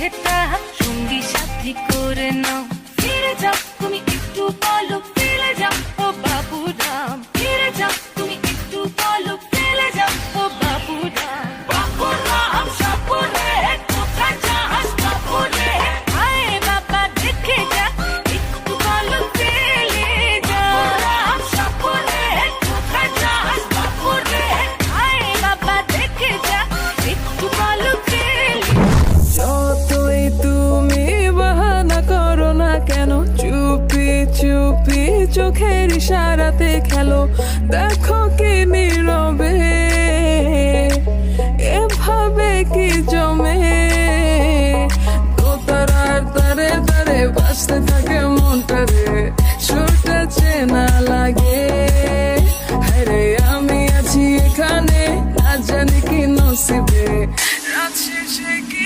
এটা সঙ্গী সাথী করে নাও। ফিরে যাও তুমি একটু বলো, ফিরে যাও ও বাবুরাম। ফিরে যাও তুমি একটু বলো, ফিরে যাও ও বাবুরাম। বাবুরাম সাপুরে কোথায় যাস বাবুরে? আয় বাবা দেখে যা, একটু বলো ফিরে যা। বাবুরাম সাপুরে কোথায় যাস বাবুরে? আয় বাবা দেখে যা, একটু বলো ফিরে। যতই তুমি বাহানা করো না কেন, চুপি চুপি চোখের ইশারাতে খেলো। দেখো কি নীরবে এভাবে কি জমে, দোতারার তারে তারে বাজতে থাকে মনটা রে, সুরটা চেনা লাগে। আরে আমি আছি এখানে, না জানি কি নসিবে রাত শেষে কি